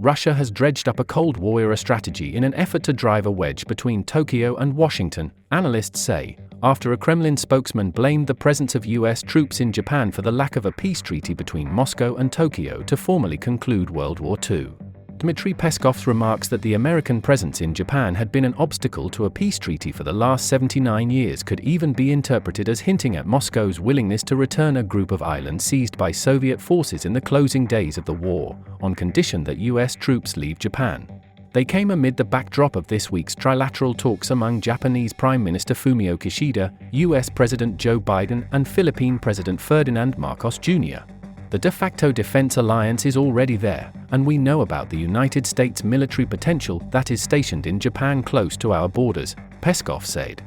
Russia has dredged up a Cold War-era strategy in an effort to drive a wedge between Tokyo and Washington, analysts say, after a Kremlin spokesman blamed the presence of US troops in Japan for the lack of a peace treaty between Moscow and Tokyo to formally conclude World War II. Dmitry Peskov's remarks that the American presence in Japan had been an obstacle to a peace treaty for the last 79 years could even be interpreted as hinting at Moscow's willingness to return a group of islands seized by Soviet forces in the closing days of the war, on condition that US troops leave Japan. They came amid the backdrop of this week's trilateral talks among Japanese Prime Minister Fumio Kishida, US President Joe Biden, and Philippine President Ferdinand Marcos Jr. The de facto defense alliance is already there, and we know about the United States military potential that is stationed in Japan close to our borders, Peskov said.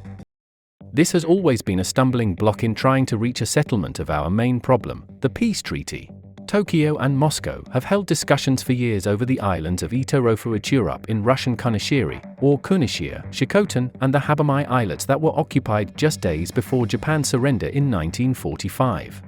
This has always been a stumbling block in trying to reach a settlement of our main problem, the peace treaty. Tokyo and Moscow have held discussions for years over the islands of Ito-Rofu-Ichirup in Russian Kunishiri, or Kunishir, Shikotan, and the Habamai Islets that were occupied just days before Japan's surrender in 1945.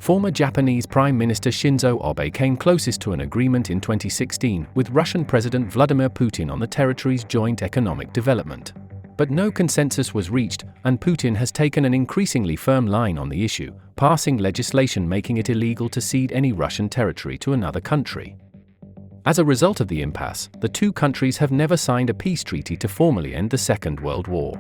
Former Japanese Prime Minister Shinzo Abe came closest to an agreement in 2016 with Russian President Vladimir Putin on the territory's joint economic development. But no consensus was reached, and Putin has taken an increasingly firm line on the issue, passing legislation making it illegal to cede any Russian territory to another country. As a result of the impasse, the two countries have never signed a peace treaty to formally end the Second World War.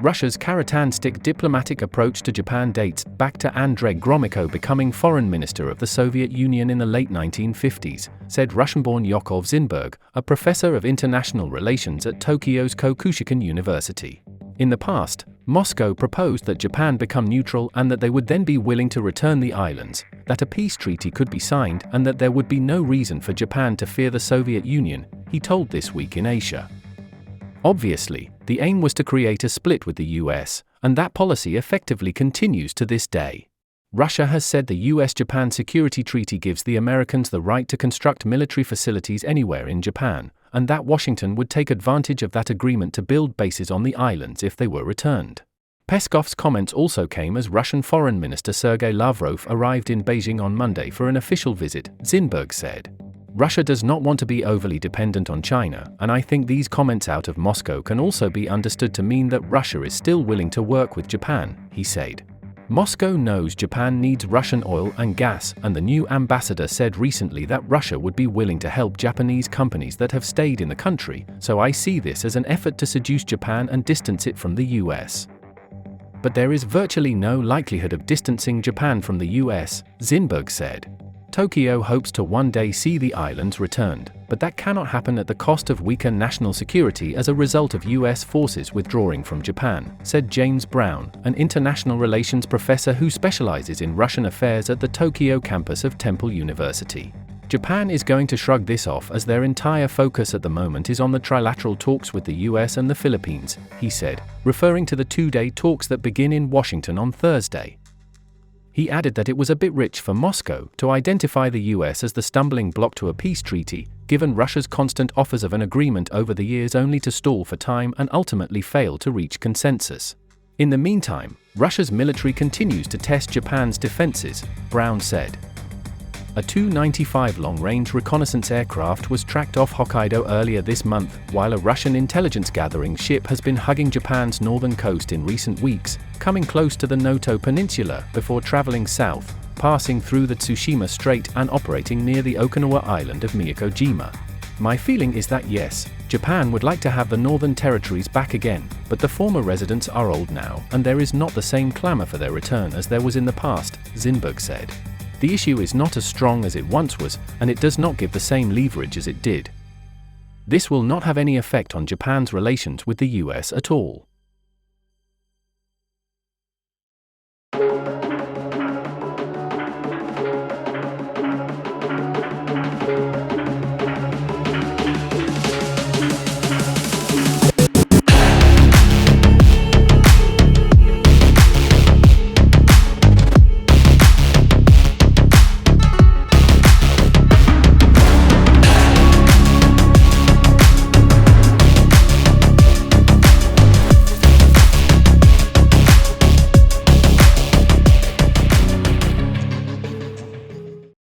Russia's carrot-and-stick diplomatic approach to Japan dates back to Andrei Gromyko becoming foreign minister of the Soviet Union in the late 1950s, said Russian-born Yakov Zinberg, a professor of international relations at Tokyo's Kokushikan University. In the past, Moscow proposed that Japan become neutral and that they would then be willing to return the islands, that a peace treaty could be signed and that there would be no reason for Japan to fear the Soviet Union, he told This Week in Asia. Obviously, the aim was to create a split with the US, and that policy effectively continues to this day. Russia has said the US-Japan Security Treaty gives the Americans the right to construct military facilities anywhere in Japan, and that Washington would take advantage of that agreement to build bases on the islands if they were returned. Peskov's comments also came as Russian Foreign Minister Sergei Lavrov arrived in Beijing on Monday for an official visit, Zinberg said. Russia does not want to be overly dependent on China, and I think these comments out of Moscow can also be understood to mean that Russia is still willing to work with Japan, he said. Moscow knows Japan needs Russian oil and gas, and the new ambassador said recently that Russia would be willing to help Japanese companies that have stayed in the country, so I see this as an effort to seduce Japan and distance it from the US. But there is virtually no likelihood of distancing Japan from the US, Zinberg said. Tokyo hopes to one day see the islands returned, but that cannot happen at the cost of weaker national security as a result of US forces withdrawing from Japan, said James Brown, an international relations professor who specializes in Russian affairs at the Tokyo campus of Temple University. Japan is going to shrug this off as their entire focus at the moment is on the trilateral talks with the US and the Philippines, he said, referring to the two-day talks that begin in Washington on Thursday. He added that it was a bit rich for Moscow to identify the US as the stumbling block to a peace treaty, given Russia's constant offers of an agreement over the years only to stall for time and ultimately fail to reach consensus. In the meantime, Russia's military continues to test Japan's defenses, Brown said. A Tu-95 long-range reconnaissance aircraft was tracked off Hokkaido earlier this month, while a Russian intelligence-gathering ship has been hugging Japan's northern coast in recent weeks, coming close to the Noto Peninsula before traveling south, passing through the Tsushima Strait and operating near the Okinawa island of Miyakojima. My feeling is that yes, Japan would like to have the northern territories back again, but the former residents are old now and there is not the same clamor for their return as there was in the past, Zinberg said. The issue is not as strong as it once was, and it does not give the same leverage as it did. This will not have any effect on Japan's relations with the US at all.